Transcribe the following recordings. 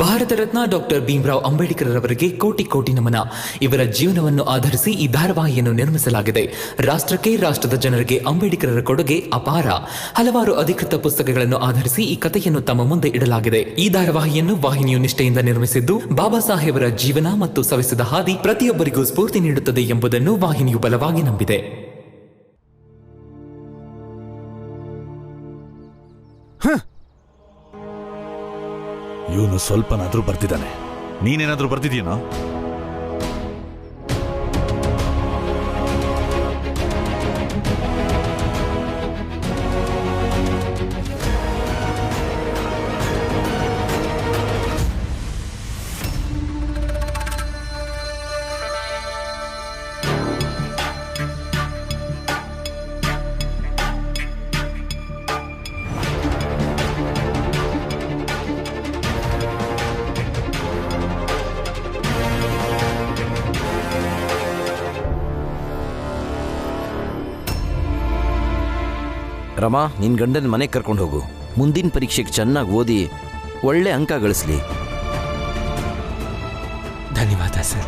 Bharat Ratna doctor Bhimrao Ambedkar ಅವರಿಗೆ ಕೋಟಿ ಕೋಟಿ ನಮನ. ಇವರ ಜೀವನವನ್ನು ಆಧರಿಸಿ ಈ ಧಾರಾವಾಹಿಯನ್ನು ನಿರ್ಮಿಸಲಾಗಿದೆ. ರಾಷ್ಟ್ರಕ್ಕೆ, ರಾಷ್ಟ್ರದ ಜನರಿಗೆ ಅಂಬೇಡ್ಕರರ ಕೊಡುಗೆ ಅಪಾರ. ಹಲವಾರು ಅಧಿಕೃತ ಪುಸ್ತಕಗಳನ್ನು ಆಧರಿಸಿ ಈ ಕಥೆಯನ್ನು ತಮ್ಮ ಮುಂದೆ ಇಡಲಾಗಿದೆ. ಈ ಧಾರಾವಾಹಿಯನ್ನು ವಾಹಿನಿಯು ನಿಷ್ಠೆಯಿಂದ ನಿರ್ಮಿಸಿದ್ದು, ಬಾಬಾ ಸಾಹೇಬರ ಜೀವನ ಮತ್ತು ಸವೆಸಿದ ಹಾದಿ ಪ್ರತಿಯೊಬ್ಬರಿಗೂ ಸ್ಫೂರ್ತಿ ನೀಡುತ್ತದೆ ಎಂಬುದನ್ನು ವಾಹಿನಿಯು ಬಲವಾಗಿ ನಂಬಿದೆ. ಇವನು ಸ್ವಲ್ಪನಾದ್ರೂ ಬರ್ತಿದ್ದಾನೆ. ನೀನೇನಾದ್ರೂ ಬರ್ತಿದ್ದೀನೋ? ರಮಾ, ನಿನ್ನ ಗಂಡನ ಮನೆಗೆ ಕರ್ಕೊಂಡು ಹೋಗು. ಮುಂದಿನ ಪರೀಕ್ಷೆಗೆ ಚೆನ್ನಾಗಿ ಓದಿ ಒಳ್ಳೆ ಅಂಕ ಗಳಿಸ್ಲಿ. ಧನ್ಯವಾದ ಸರ್.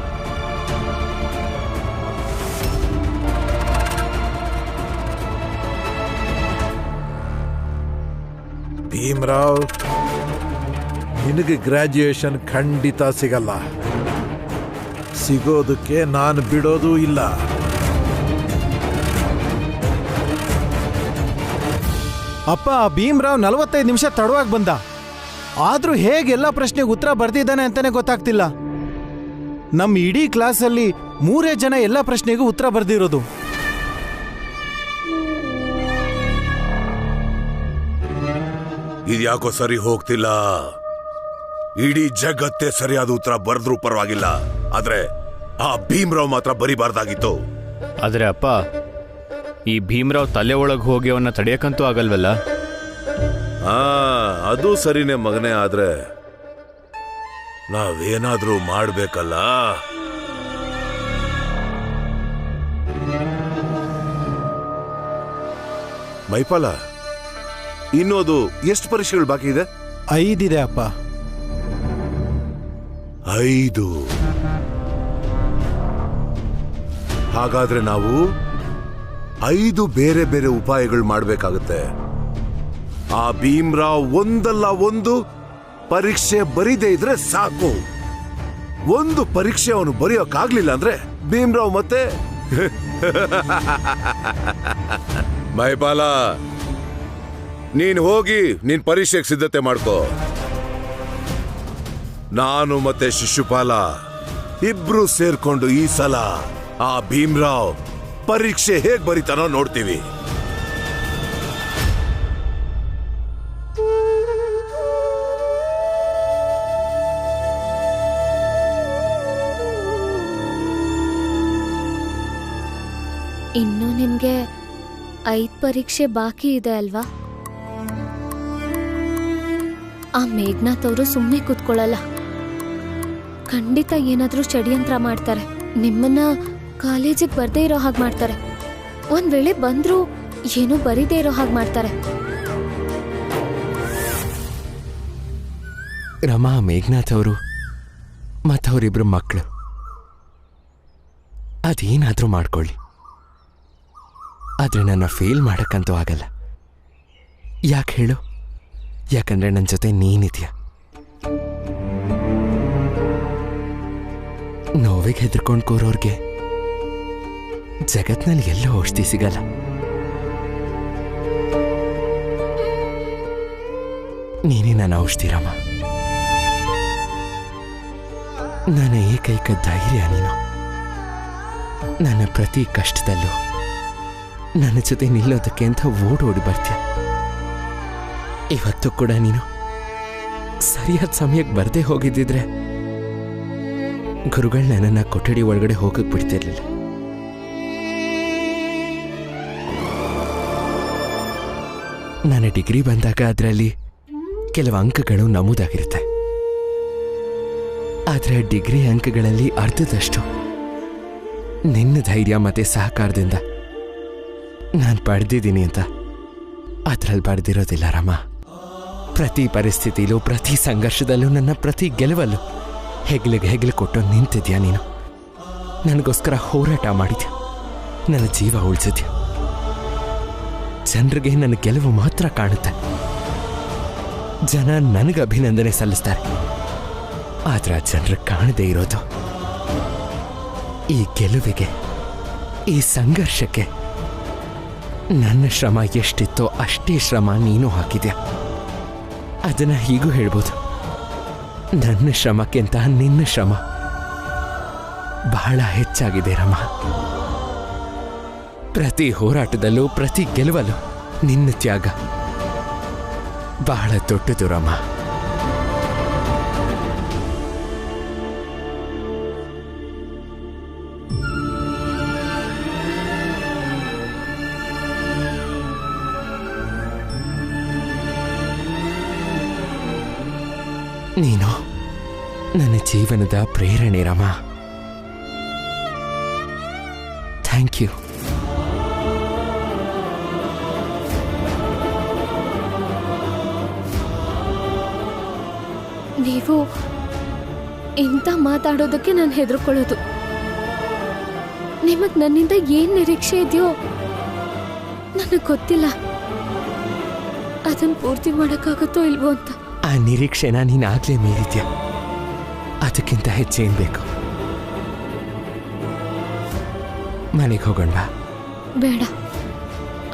ಭೀಮರಾವ್, ನಿನಗೆ ಗ್ರಾಜ್ಯುಯೇಷನ್ ಖಂಡಿತ ಸಿಗಲ್ಲ. ಸಿಗೋದಕ್ಕೆ ನಾನು ಬಿಡೋದೂ ಇಲ್ಲ. ಅಪ್ಪ, ಭೀಮರಾವ್ 45 ನಿಮಿಷ ತಡವಾಗಿ ಬಂದ. ಆದ್ರೂ ಹೇಗೆ ಎಲ್ಲ ಪ್ರಶ್ನೆಗೆ ಉತ್ತರ ಬರ್ದಿದ್ದಾನೆ ಅಂತಾನೆ ಗೊತ್ತಾಗ್ತಿಲ್ಲ. ನಮ್ಮ ಇಡೀ ಕ್ಲಾಸಲ್ಲಿ 3 ಜನ ಎಲ್ಲ ಪ್ರಶ್ನೆಗೂ ಉತ್ತರ ಬರ್ದಿರೋದು. ಇದ್ಯಾಕೋ ಸರಿ ಹೋಗ್ತಿಲ್ಲ. ಇಡೀ ಜಗತ್ತೇ ಸರಿಯಾದ ಉತ್ತರ ಬರೆದ್ರೂ ಪರವಾಗಿಲ್ಲ, ಆದ್ರೆ ಆ ಭೀಮರಾವ್ ಮಾತ್ರ ಬರಿಬಾರ್ದಾಗಿತ್ತು. ಆದ್ರೆ ಅಪ್ಪ, ಈ ಭೀಮರಾವ್ ತಲೆ ಒಳಗೆ ಹೋಗಿ ಅವನ್ನ ತಡೆಯಕ್ಕಂತೂ ಆಗಲ್ವಲ್ಲ? ಅದು ಸರಿನೇ ಮಗನೇ, ಆದ್ರೆ ನಾವೇನಾದ್ರೂ ಮಾಡ್ಬೇಕಲ್ಲ. ಮೈಪಾಲ, ಇನ್ನೋದು ಎಷ್ಟು ಪರೀಕ್ಷೆಗಳು ಬಾಕಿ ಇದೆ? 5 ಇದೆ ಅಪ್ಪ. 5? ಹಾಗಾದ್ರೆ ನಾವು 5 ಬೇರೆ ಬೇರೆ ಉಪಾಯಗಳು ಮಾಡಬೇಕಾಗುತ್ತೆ. ಆ ಭೀಮರಾವ್ ಒಂದಲ್ಲ ಒಂದು ಪರೀಕ್ಷೆ ಬರೀದೇ ಇದ್ರೆ ಸಾಕು. ಒಂದು ಪರೀಕ್ಷೆ ಅವನು ಬರೆಯೋಕ್ಕಾಗ್ಲಿಲ್ಲ ಅಂದ್ರೆ ಭೀಮರಾವ್ ಮತ್ತೆ ಮೈಪಾಲ, ನೀನ್ ಹೋಗಿ ನಿನ್ ಪರೀಕ್ಷೆಗೆ ಸಿದ್ಧತೆ ಮಾಡ್ಕೋ. ನಾನು ಮತ್ತೆ ಶಿಶುಪಾಲ ಇಬ್ರು ಸೇರ್ಕೊಂಡು ಈ ಸಲ ಆ ಭೀಮರಾವ್ ಪರೀಕ್ಷೆ ಹೇಗ್ ಬರೀತಾನೋ ನೋಡ್ತೀವಿ. ಇನ್ನು ನಿಮ್ಗೆ 5 ಪರೀಕ್ಷೆ ಬಾಕಿ ಇದೆ ಅಲ್ವಾ? ಆ ಮೇಘನಾಥ್ ಅವರು ಸುಮ್ಮನೆ ಕೂತ್ಕೊಳ್ಳಲ್ಲ. ಖಂಡಿತ ಏನಾದ್ರೂ ಷಡ್ಯಂತ್ರ ಮಾಡ್ತಾರೆ. ನಿಮ್ಮನ್ನ ಕಾಲೇಜಿಗೆ ಬರ್ದೇ ಇರೋ ಹಾಗೆ ಮಾಡ್ತಾರೆ. ಒಂದ್ ವೇಳೆ ಬಂದ್ರೂ ಏನೂ ಬರೀದೇ ಇರೋ ಹಾಗೆ ಮಾಡ್ತಾರೆ. ರಮಾ, ಮೇಘನಾಥ್ ಅವರು ಮತ್ತವರಿಬ್ರು ಮಕ್ಕಳು. ಅದೇನಾದ್ರೂ ಮಾಡ್ಕೊಳ್ಳಿ, ಆದ್ರೆ ನನ್ನ ಫೇಲ್ ಮಾಡಕ್ಕಂತೂ ಆಗಲ್ಲ. ಯಾಕೆ ಹೇಳು? ಯಾಕಂದ್ರೆ ನನ್ನ ಜೊತೆ ನೀನಿದ್ಯಾ. ನೋವಿಗೆ ಹೆದರ್ಕೊಂಡು ಕೂರೋರ್ಗೆ ಜಗತ್ನಲ್ಲಿ ಎಲ್ಲೂ ಔಷಧಿ ಸಿಗಲ್ಲ. ನೀನೇ ನನ್ನ ಔಷಧಿ ರಾಮ. ನನ್ನ ಏಕೈಕ ಧೈರ್ಯ ನೀನು. ನನ್ನ ಪ್ರತಿ ಕಷ್ಟದಲ್ಲೂ ನನ್ನ ಜೊತೆ ನಿಲ್ಲೋದಕ್ಕೆ ಅಂತ ಓಡೋಡಿ ಬರ್ತೀಯ. ಇವತ್ತು ಕೂಡ ನೀನು ಸರಿಯಾದ ಸಮಯಕ್ಕೆ ಬರದೇ ಹೋಗಿದ್ದಿದ್ರೆ ಗುರುಗಳು ನನ್ನನ್ನು ಕೊಠಡಿ ಒಳಗಡೆ ಹೋಗಕ್ಕೆ ಬಿಡ್ತಿರ್ಲಿಲ್ಲ. ನನ್ನ ಡಿಗ್ರಿ ಬಂದಾಗ ಅದರಲ್ಲಿ ಕೆಲವು ಅಂಕಗಳು ನಮೂದಾಗಿರುತ್ತೆ. ಆದರೆ ಡಿಗ್ರಿ ಅಂಕಗಳಲ್ಲಿ ಅರ್ಧದಷ್ಟು ನಿನ್ನ ಧೈರ್ಯ ಮತ್ತೆ ಸಹಕಾರದಿಂದ ನಾನು ಪಡೆದಿದ್ದೀನಿ ಅಂತ ಅದರಲ್ಲಿ ಪಡೆದಿರೋದಿಲ್ಲ ರಾಮ. ಪ್ರತಿ ಪರಿಸ್ಥಿತಿಲೂ ಪ್ರತಿ ಸಂಘರ್ಷದಲ್ಲೂ ನನ್ನ ಪ್ರತಿ ಗೆಲುವಲ್ಲೂ ಹೆಗ್ಲಿಗೆ ಹೆಗ್ಲು ಕೊಟ್ಟು ನಿಂತಿದ್ಯಾ ನೀನು. ನನಗೋಸ್ಕರ ಹೋರಾಟ ಮಾಡಿದ್ಯಾ, ನನ್ನ ಜೀವ ಉಳಿಸಿದ್ಯಾ. ಜನರಿಗೆ ನನ್ನ ಗೆಲುವು ಮಾತ್ರ ಕಾಣುತ್ತೆ. ಜನ ನನಗೆ ಅಭಿನಂದನೆ ಸಲ್ಲಿಸ್ತಾರೆ. ಆದ್ರೆ ಆ ಜನರಿಗೆ ಕಾಣದೇ ಇರೋದು ಈ ಗೆಲುವಿಗೆ, ಈ ಸಂಘರ್ಷಕ್ಕೆ ನನ್ನ ಶ್ರಮ ಎಷ್ಟಿತ್ತೋ ಅಷ್ಟೇ ಶ್ರಮ ನೀನು ಹಾಕಿದ್ಯಾ. ಅದನ್ನ ಹೀಗೂ ಹೇಳ್ಬೋದು, ನನ್ನ ಶ್ರಮಕ್ಕಿಂತ ನಿನ್ನ ಶ್ರಮ ಬಹಳ ಹೆಚ್ಚಾಗಿದೆ ರಮ. ಪ್ರತಿ ಹೋರಾಟದಲ್ಲೂ ಪ್ರತಿ ಗೆಲುವಲ್ಲೂ ನಿನ್ನ ತ್ಯಾಗ ಬಹಳ ದೊಡ್ಡದು ರಮ. ನೀನು ನನ್ನ ಜೀವನದ ಪ್ರೇರಣೆ ರಮ. Thank you. ನೀವು ಇಂಥ ಮಾತಾಡೋದಕ್ಕೆ ನಾನು ಹೆದರ್ಕೊಳ್ಳೋದು. ನಿಮಗ್ ನನ್ನಿಂದ ಏನ್ ನಿರೀಕ್ಷೆ ಇದೆಯೋ ನನಗೆ ಗೊತ್ತಿಲ್ಲ. ಅದನ್ನ ಪೂರ್ತಿ ಮಾಡಕ್ಕಾಗತ್ತೋ ಇಲ್ವೋ ಅಂತ. ಆ ನಿರೀಕ್ಷೆನ ನೀನಾಗ್ಲೇ ಮೀರಿದ್ಯಾ. ಅದಕ್ಕಿಂತ ಹೆಚ್ಚೇನ್ ಬೇಕು? ಮನೆಗೆ ಹೋಗೋಣ ಬಾ. ಬೇಡ,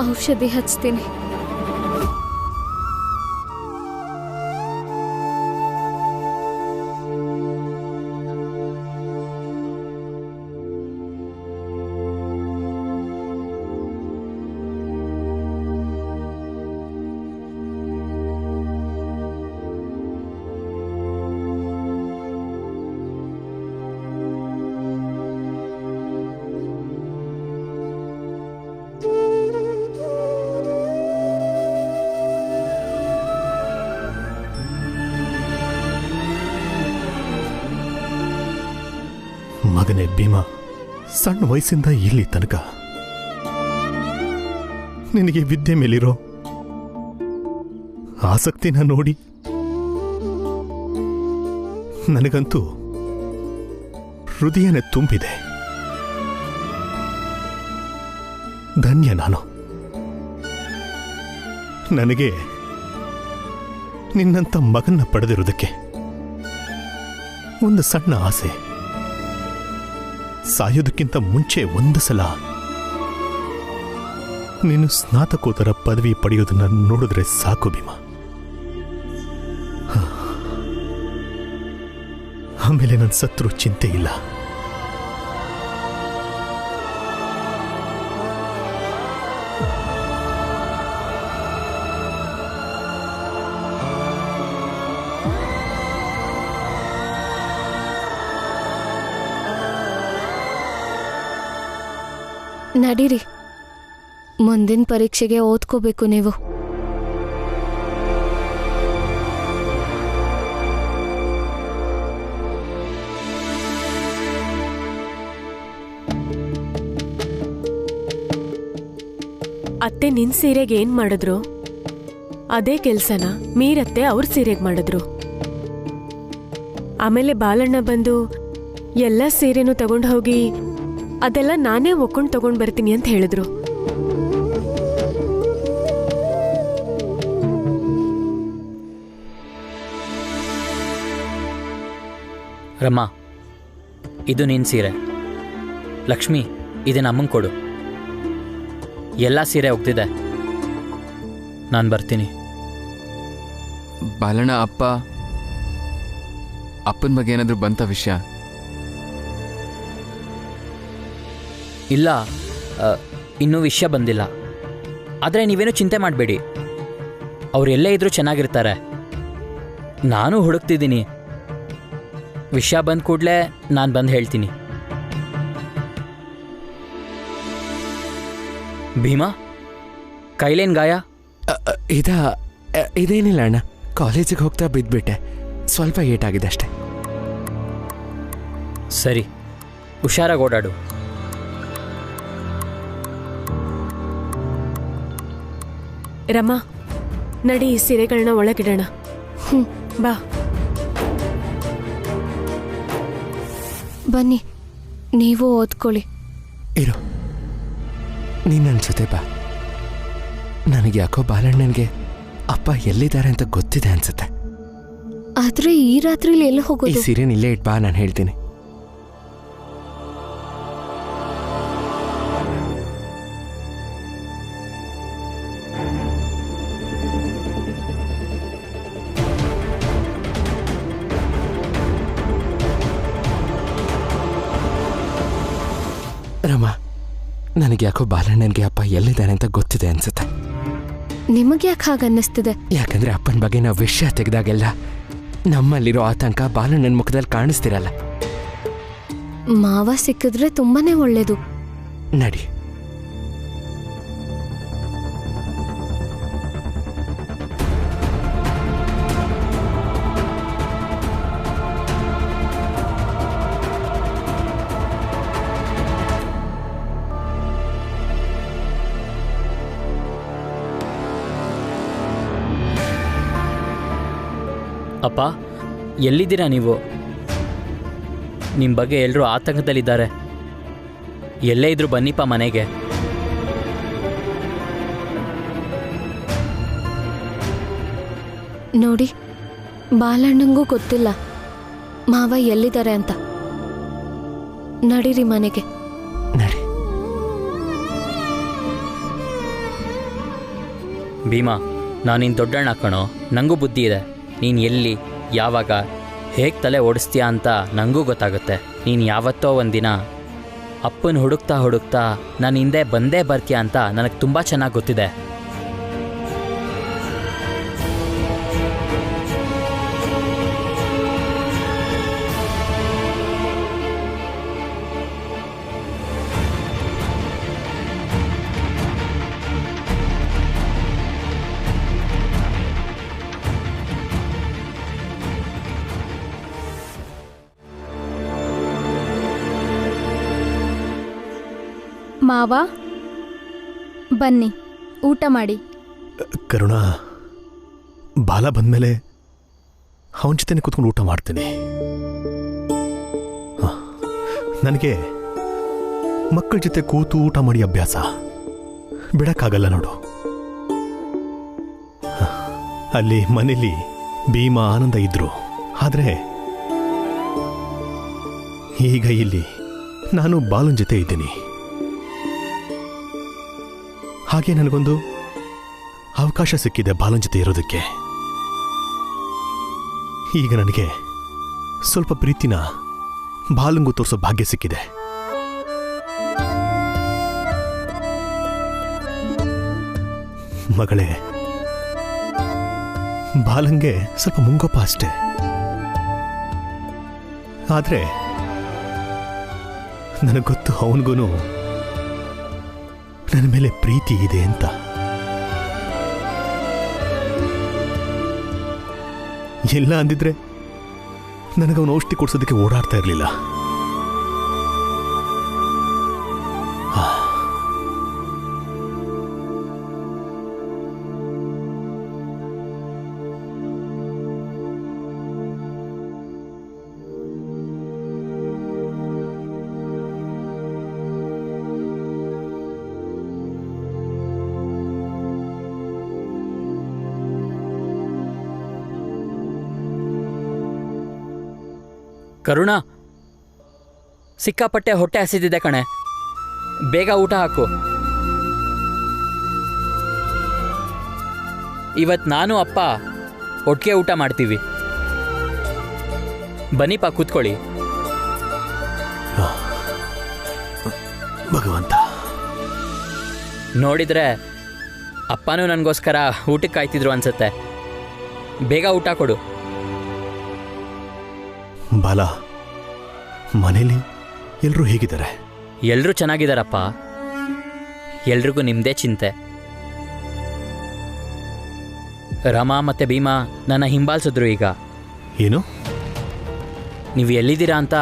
ಔಷಧಿ ಹಚ್ತೀನಿ. ಮಗನೇ ಭೀಮಾ, ಸಣ್ಣ ವಯಸ್ಸಿಂದ ಇಲ್ಲಿ ತನಕ ನಿನಗೆ ವಿದ್ಯೆ ಮೇಲಿರೋ ಆಸಕ್ತಿನ ನೋಡಿ ನನಗಂತೂ ಹೃದಯನೇ ತುಂಬಿದೆ. ಧನ್ಯ ನಾನು. ನನಗೆ ನಿನ್ನಂಥ ಮಗನ್ನ ಪಡೆದಿರೋದಕ್ಕೆ ಒಂದು ಸಣ್ಣ ಆಸೆ. ಸಾಯೋದಕ್ಕಿಂತ ಮುಂಚೆ ಒಂದು ಸಲ ನೀನು ಸ್ನಾತಕೋತ್ತರ ಪದವಿ ಪಡೆಯೋದನ್ನ ನೋಡಿದ್ರೆ ಸಾಕು ಭೀಮಾ. ಆಮೇಲೆ ನನ್ನ ಸತ್ರು ಚಿಂತೆ ಇಲ್ಲ. ನಡೀರಿ, ಮುಂದಿನ ಪರೀಕ್ಷೆಗೆ ಓದ್ಕೋಬೇಕು ನೀವು. ಅತ್ತೆ ನಿನ್ ಸೀರೆಗೆ ಏನ್ ಮಾಡಿದ್ರು? ಅದೇ ಕೆಲ್ಸನ ಮೀರತ್ತೆ ಅವ್ರ ಸೀರೆಗೆ ಮಾಡಿದ್ರು. ಆಮೇಲೆ ಬಾಲಣ್ಣ ಬಂದು ಎಲ್ಲ ಸೀರೆನೂ ತಗೊಂಡು ಹೋಗಿ ಅದೆಲ್ಲ ನಾನೇ ಒಕ್ಕೊಂಡು ತಗೊಂಡು ಬರ್ತೀನಿ ಅಂತ ಹೇಳಿದ್ರು. ರಮ್ಮ, ಇದು ನಿನ್ನ ಸೀರೆ. ಲಕ್ಷ್ಮಿ, ಇದನ್ನ ಅಮ್ಮಂಗೆ ಕೊಡು. ಎಲ್ಲ ಸೀರೆ ಒಗ್ದಿದೆ, ನಾನು ಬರ್ತೀನಿ. ಬಾಲಣ್ಣ, ಅಪ್ಪನ ಬಗ್ಗೆ ಏನಾದರೂ ಬಂತ ವಿಷಯ? ಇಲ್ಲ, ಇನ್ನೂ ವಿಷಯ ಬಂದಿಲ್ಲ. ಆದರೆ ನೀವೇನು ಚಿಂತೆ ಮಾಡಬೇಡಿ, ಅವ್ರು ಎಲ್ಲೇ ಇದ್ರೂ ಚೆನ್ನಾಗಿರ್ತಾರೆ. ನಾನು ಹುಡುಕ್ತಿದ್ದೀನಿ. ವಿಷಯ ಬಂದ ಕೂಡಲೇ ನಾನು ಬಂದು ಹೇಳ್ತೀನಿ. ಭೀಮಾ, ಕೈಲೇನು ಗಾಯ? ಇದೇನಿಲ್ಲ ಅಣ್ಣ, ಕಾಲೇಜಿಗೆ ಹೋಗ್ತಾ ಬಿದ್ದುಬಿಟ್ಟೆ. ಸ್ವಲ್ಪ ಏಟಾಗಿದೆ ಅಷ್ಟೆ. ಸರಿ, ಹುಷಾರಾಗಿ ಓಡಾಡು. ರಮಾ, ನಡಿ, ಈ ಸೀರೆಗಳನ್ನ ಒಳಗಿಡೋಣ. ಬಾ. ಬನ್ನಿ, ನೀವು ಓದ್ಕೊಳ್ಳಿ. ಇರು, ನೀನು ನನ್ನ ಜೊತೆ ಬಾ. ನನಗೆ ಯಾಕೋ ಬಾಲಣ್ಣನಿಗೆ ಅಪ್ಪ ಎಲ್ಲಿದ್ದಾರೆ ಅಂತ ಗೊತ್ತಿದೆ ಅನ್ಸುತ್ತೆ. ಆದ್ರೆ ಈ ರಾತ್ರಿಲಿ ಎಲ್ಲ ಈ ಹೋಗೋದು? ಸೀರೆನ ಇಲ್ಲೇ ಇಟ್ ಬಾ, ನಾನು ಹೇಳ್ತೀನಿ. ರಮಾ, ನನಗೆ ಯಾಕೋ ಬಾಲಣ್ಣನಿಗೆ ಅಪ್ಪ ಎಲ್ಲಿದ್ದಾರೆ ಅಂತ ಗೊತ್ತಿದೆ ಅನ್ಸುತ್ತೆ. ನಿಮಗೆ ಯಾಕೆ ಹಾಗನ್ನಿಸ್ತಿದೆ? ಯಾಕಂದ್ರೆ ಅಪ್ಪನ ಬಗ್ಗೆ ನಾವು ವಿಷಯ ತೆಗೆದಾಗೆಲ್ಲ ನಮ್ಮಲ್ಲಿರೋ ಆತಂಕ ಬಾಲಣ್ಣನ ಮುಖದಲ್ಲಿ ಕಾಣಿಸ್ತಿರಲ್ಲ. ಮಾವ ಸಿಕ್ಕಿದ್ರೆ ತುಂಬಾನೇ ಒಳ್ಳೇದು. ನಡಿ. ಅಪ್ಪ, ಎಲ್ಲಿದ್ದೀರಾ ನೀವು? ನಿಮ್ಮ ಬಗ್ಗೆ ಎಲ್ಲರೂ ಆತಂಕದಲ್ಲಿದ್ದಾರೆ. ಎಲ್ಲೇ ಇದ್ರು ಬನ್ನಿಪ್ಪ ಮನೆಗೆ. ನೋಡಿ, ಬಾಲಣ್ಣಂಗೂ ಗೊತ್ತಿಲ್ಲ ಮಾವ ಎಲ್ಲಿದ್ದಾರೆ ಅಂತ. ನಡೀರಿ ಮನೆಗೆ. ಭೀಮಾ, ನಾನಿನ್ ದೊಡ್ಡಣ್ಣ ಕಣೋ, ನನಗೂ ಬುದ್ಧಿ ಇದೆ. ನೀನು ಎಲ್ಲಿ, ಯಾವಾಗ, ಹೇಗೆ ತಲೆ ಓಡಿಸ್ತೀಯಾ ಅಂತ ನನಗೂ ಗೊತ್ತಾಗುತ್ತೆ. ನೀನು ಯಾವತ್ತೋ ಒಂದಿನ ಅಪ್ಪನ ಹುಡುಕ್ತಾ ನಾನು ಹಿಂದೆ ಬಂದೇ ಬರ್ತೀಯ ಅಂತ ನನಗೆ ತುಂಬ ಚೆನ್ನಾಗಿ ಗೊತ್ತಿದೆ. ಮಾವ, ಬನ್ನಿ, ಊಟ ಮಾಡಿ. ಕರುಣಾ, ಬಾಲ ಬಂದಮೇಲೆ ಅವನ ಜೊತೆ ಕೂತ್ಕೊಂಡು ಊಟ ಮಾಡ್ತೀನಿ. ನನಗೆ ಮಕ್ಕಳ ಜೊತೆ ಕೂತು ಊಟ ಮಾಡಿ ಅಭ್ಯಾಸ, ಬಿಡಕ್ಕಾಗಲ್ಲ ನೋಡು. ಅಲ್ಲಿ ಮನೇಲಿ ಭೀಮಾ, ಆನಂದ ಇದ್ರು. ಆದರೆ ಈಗ ಇಲ್ಲಿ ನಾನು ಬಾಲನ್ ಜೊತೆ ಇದ್ದೀನಿ. ಹಾಗೆ ನನಗೊಂದು ಅವಕಾಶ ಸಿಕ್ಕಿದೆ ಬಾಲನ್ ಜೊತೆ ಇರೋದಕ್ಕೆ. ಈಗ ನನಗೆ ಸ್ವಲ್ಪ ಪ್ರೀತಿನ ಬಾಲಂಗೂ ತೋರಿಸೋ ಭಾಗ್ಯ ಸಿಕ್ಕಿದೆ. ಮಗಳೇ, ಬಾಲಂಗೆ ಸ್ವಲ್ಪ ಮುಂಗೋಪ ಅಷ್ಟೆ. ಆದ್ರೆ ನನಗೆ ಗೊತ್ತು ಅವನಿಗೂ ನನ್ನ ಮೇಲೆ ಪ್ರೀತಿ ಇದೆ ಅಂತ. ಎಲ್ಲ ಅಂದಿದ್ರೆ ನನಗವನು ಔಷಧಿ ಕೊಡ್ಸೋದಕ್ಕೆ ಓಡಾಡ್ತಾ ಇರಲಿಲ್ಲ. ಕರುಣಾ, ಸಿಕ್ಕಾಪಟ್ಟೆ ಹೊಟ್ಟೆ ಹಸಿದಿದೆ ಕಣೆ, ಬೇಗ ಊಟ ಹಾಕು. ಇವತ್ತು ನಾನು ಅಪ್ಪ ಒಟ್ಟಿಗೆ ಊಟ ಮಾಡ್ತೀವಿ. ಬನ್ನಿಪ್ಪ, ಕೂತ್ಕೊಳ್ಳಿ. ಭಗವಂತ, ನೋಡಿದ್ರೆ ಅಪ್ಪನೂ ನನಗೋಸ್ಕರ ಊಟಕ್ಕೆ ಕಾಯ್ತಿದ್ರು ಅನ್ಸುತ್ತೆ. ಬೇಗ ಊಟ ಕೊಡು. ಬಾಲ, ಮನೇಲಿ ಎಲ್ಲರೂ ಹೇಗಿದ್ದಾರೆ? ಎಲ್ಲರೂ ಚೆನ್ನಾಗಿದ್ದಾರಪ್ಪ. ಎಲ್ರಿಗೂ ನಿಮ್ಮದೇ ಚಿಂತೆ. ರಮಾ ಮತ್ತೆ ಭೀಮಾ ನನ್ನ ಹಿಂಬಾಲಿಸಿದ್ರು. ಈಗ ಏನು? ನೀವು ಎಲ್ಲಿದ್ದೀರಾ ಅಂತ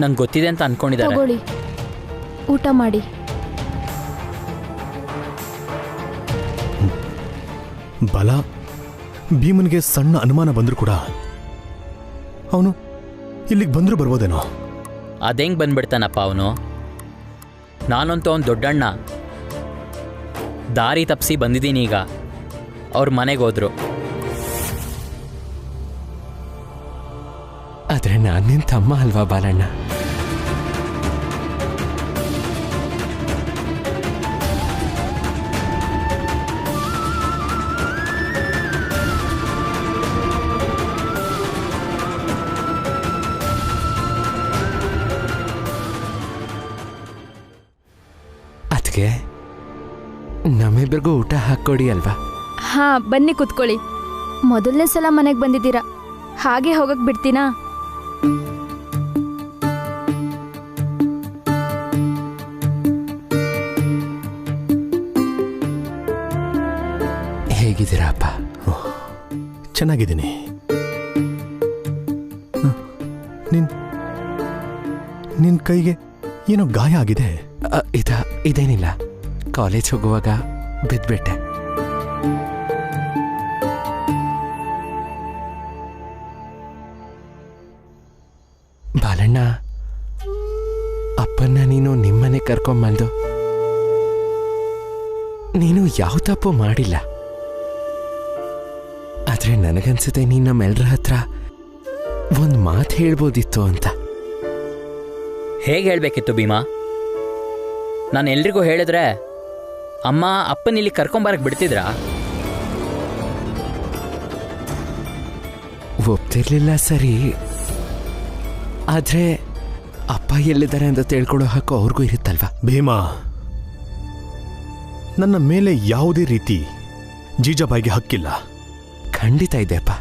ನಂಗೆ ಗೊತ್ತಿದೆ ಅಂತ ಅನ್ಕೊಂಡಿದ್ದಾರೆ. ತಗೊಳ್ಳಿ, ಊಟ ಮಾಡಿ. ಬಾಲ, ಭೀಮನ್ಗೆ ಸಣ್ಣ ಅನುಮಾನ ಬಂದರೂ ಕೂಡ ಅವನು ಇಲ್ಲಿಗೆ ಬಂದರೂ ಬರ್ಬೋದೇನೋ. ಅದೆಂಗೆ ಬಂದ್ಬಿಡ್ತಾನಪ್ಪ ಅವನು? ನಾನಂತೂ ಅವನು ದೊಡ್ಡಣ್ಣ. ದಾರಿ ತಪ್ಪಿಸಿ ಬಂದಿದ್ದೀನಿ ಈಗ. ಅವ್ರ ಮನೆಗೆ ಹೋದ್ರು. ಆದರೆ ನಾನಿನ್ ತಮ್ಮ ಅಲ್ವಾ ಬಾಲಣ್ಣ? ಅದಕ್ಕೆ ನಮ್ಮಿಬ್ಬರಿಗೂ ಊಟ ಹಾಕ್ಕೊಡಿ ಅಲ್ವಾ? ಹಾ, ಬನ್ನಿ ಕುತ್ಕೊಳ್ಳಿ. ಮೊದಲನೇ ಸಲ ಮನೆಗೆ ಬಂದಿದ್ದೀರಾ, ಹಾಗೆ ಹೋಗಕ್ ಬಿಡ್ತೀನಾ? ಹೇಗಿದ್ದೀರಾ ಅಪ್ಪ? ಚೆನ್ನಾಗಿದ್ದೀನಿ. ನಿನ್ ಕೈಗೆ ಏನೋ ಗಾಯ ಆಗಿದೆ. ಇದೇನಿಲ್ಲ, ಕಾಲೇಜ್ ಹೋಗುವಾಗ ಬಿದ್ಬಿಟ್ಟೆ. ಬಾಲಣ್ಣ, ಅಪ್ಪನ್ನ ನೀನು ನಿಮ್ಮನೆ ಕರ್ಕೊಂಬಂದು ನೀನು ಯಾವ ತಪ್ಪು ಮಾಡಿಲ್ಲ. ಆದ್ರೆ ನನಗನ್ಸುತ್ತೆ ನೀನು ನಮ್ಮೆಲ್ಲರ ಹತ್ರ ಒಂದು ಮಾತು ಹೇಳ್ಬೋದಿತ್ತು ಅಂತ. ಹೇಗೆ ಹೇಳಬೇಕಿತ್ತು ಭೀಮಾ? ನಾನು ಎಲ್ರಿಗೂ ಹೇಳಿದ್ರೆ ಅಮ್ಮ ಅಪ್ಪನಿಲ್ಲಿ ಕರ್ಕೊಂಬರಕ್ಕೆ ಬಿಡ್ತಿದ್ರಾ? ಒಪ್ತಿರ್ಲಿಲ್ಲ ಸರಿ, ಆದ್ರೆ ಅಪ್ಪ ಎಲ್ಲಿದ್ದಾರೆ ಅಂತ ತಿಳ್ಕೊಳ್ಳೋ ಹಕ್ಕು ಅವ್ರಿಗೂ ಇರುತ್ತಲ್ವಾ? ಭೀಮಾ, ನನ್ನ ಮೇಲೆ ಯಾವುದೇ ರೀತಿ ಜೀಜಾಬಾಯಿಗೆ ಹಕ್ಕಿಲ್ಲ. ಖಂಡಿತ ಇದೆಯಪ್ಪ.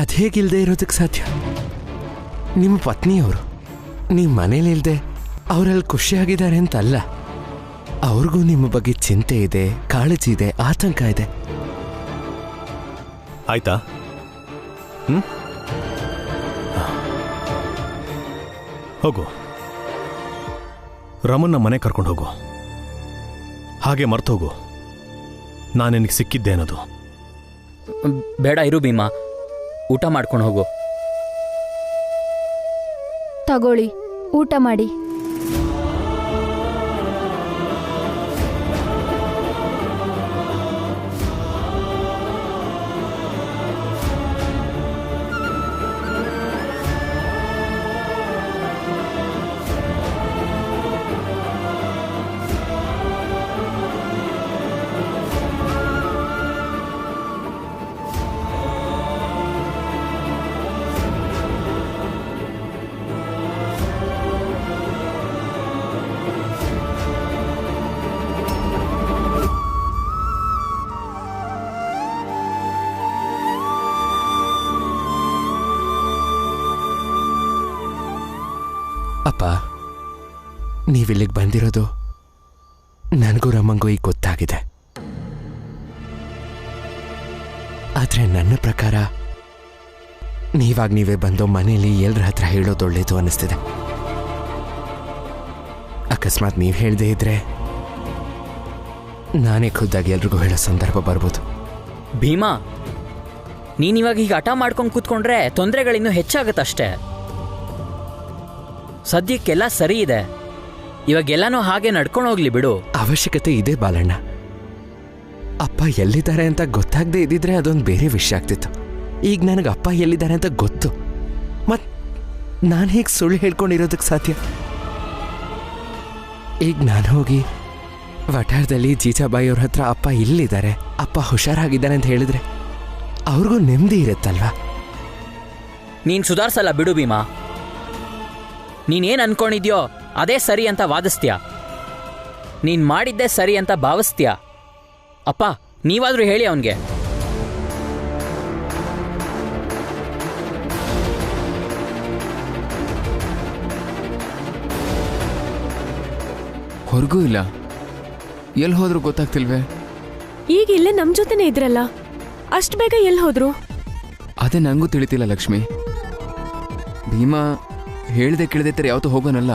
ಅದೇಗಿಲ್ದೆ ಇರೋದಕ್ಕೆ ಸಾಧ್ಯ? ನಿಮ್ಮ ಪತ್ನಿಯವರು ನಿಮ್ಮ ಮನೇಲಿಲ್ದೆ ಅವರಲ್ಲಿ ಖುಷಿಯಾಗಿದ್ದಾರೆ ಅಂತಲ್ಲ, ಅವ್ರಿಗೂ ನಿಮ್ಮ ಬಗ್ಗೆ ಚಿಂತೆ ಇದೆ, ಕಾಳಜಿ ಇದೆ, ಆತಂಕ ಇದೆ. ಆಯ್ತಾ? ಹೋಗು, ರಮನ್ನ ಮನೆ ಕರ್ಕೊಂಡು ಹೋಗು. ಹಾಗೆ ಮರ್ತೋಗು ನಾನು ನಿನಗೆ ಸಿಕ್ಕಿದ್ದೆ ಅನ್ನೋದು. ಬೇಡ ಇರು ಭೀಮಾ, ಊಟ ಮಾಡ್ಕೊಂಡು ಹೋಗು. ತಗೊಳ್ಳಿ, ಊಟ ಮಾಡಿ. ಅಪ್ಪ, ನೀವಿಲ್ಲಿಗೆ ಬಂದಿರೋದು ನನಗೂ ರಮಂಗೂ ಈಗ ಗೊತ್ತಾಗಿದೆ. ಆದರೆ ನನ್ನ ಪ್ರಕಾರ ನೀವಾಗ ನೀವೇ ಬಂದು ಮನೇಲಿ ಎಲ್ಲರ ಹತ್ರ ಹೇಳೋದು ಒಳ್ಳೇದು ಅನ್ನಿಸ್ತಿದೆ. ಅಕಸ್ಮಾತ್ ನೀವು ಹೇಳದೇ ಇದ್ರೆ ನಾನೇ ಖುದ್ದಾಗಿ ಎಲ್ರಿಗೂ ಹೇಳೋ ಸಂದರ್ಭ ಬರ್ಬೋದು. ಭೀಮಾ, ನೀನಿವಾಗ ಈಗ ಹಠ ಮಾಡ್ಕೊಂಡು ಕೂತ್ಕೊಂಡ್ರೆ ತೊಂದರೆಗಳಿನ್ನೂ ಹೆಚ್ಚಾಗತ್ತಷ್ಟೇ. ಸದ್ಯಕ್ಕೆಲ್ಲ ಸರಿ ಇದೆ, ಇವಾಗೆಲ್ಲನೂ ಹಾಗೆ ನಡ್ಕೊಂಡು ಹೋಗ್ಲಿ ಬಿಡು. ಅವಶ್ಯಕತೆ ಇದೆ ಬಾಲಣ್ಣ. ಅಪ್ಪ ಎಲ್ಲಿದ್ದಾರೆ ಅಂತ ಗೊತ್ತಾಗದೆ ಇದ್ದಿದ್ರೆ ಅದೊಂದು ಬೇರೆ ವಿಷಯ ಆಗ್ತಿತ್ತು. ಈಗ ನನಗೆ ಅಪ್ಪ ಎಲ್ಲಿದ್ದಾರೆ ಅಂತ ಗೊತ್ತು. ಮತ್ ನಾನು ಹೇಗೆ ಸುಳ್ಳು ಹೇಳ್ಕೊಂಡಿರೋದಕ್ಕೆ ಸಾಧ್ಯ? ಈಗ ನಾನು ಹೋಗಿ ವಠಾರದಲ್ಲಿ ಜೀಜಾಬಾಯಿ ಅವ್ರ ಹತ್ರ ಅಪ್ಪ ಇಲ್ಲಿದ್ದಾರೆ, ಅಪ್ಪ ಹುಷಾರಾಗಿದ್ದಾರೆ ಅಂತ ಹೇಳಿದ್ರೆ ಅವ್ರಿಗೂ ನೆಮ್ಮದಿ ಇರುತ್ತಲ್ವಾ? ನೀನು ಸುಧಾರಿಸಲ್ಲ ಬಿಡು ಭೀಮಾ. ನೀನೇನು ಅನ್ಕೊಂಡಿದ್ಯೋ ಅದೇ ಸರಿ ಅಂತ ವಾದಿಸ್ತೀಯ, ನೀನು ಮಾಡಿದ್ದೇ ಸರಿ ಅಂತ ಭಾವಿಸ್ತೀಯ. ಅಪ್ಪ, ನೀವಾದರೂ ಹೇಳಿ ಅವನಿಗೆ. ಹೊರಗೂ ಇಲ್ಲ, ಎಲ್ಲಿ ಹೋದ್ರು ಗೊತ್ತಾಗ್ತಿಲ್ವೇ? ಈಗ ಇಲ್ಲೇ ನಮ್ಮ ಜೊತೆನೇ ಇದ್ರಲ್ಲ, ಅಷ್ಟು ಬೇಗ ಎಲ್ಲಿ ಹೋದ್ರು? ಅದೇ ನಂಗೂ ತಿಳಿತಿಲ್ಲ ಲಕ್ಷ್ಮಿ. ಭೀಮಾ ಹೇಳ್ದೆ ಕೇಳದೆ ಯಾವತ್ತೂ ಹೋಗೋನಲ್ಲ.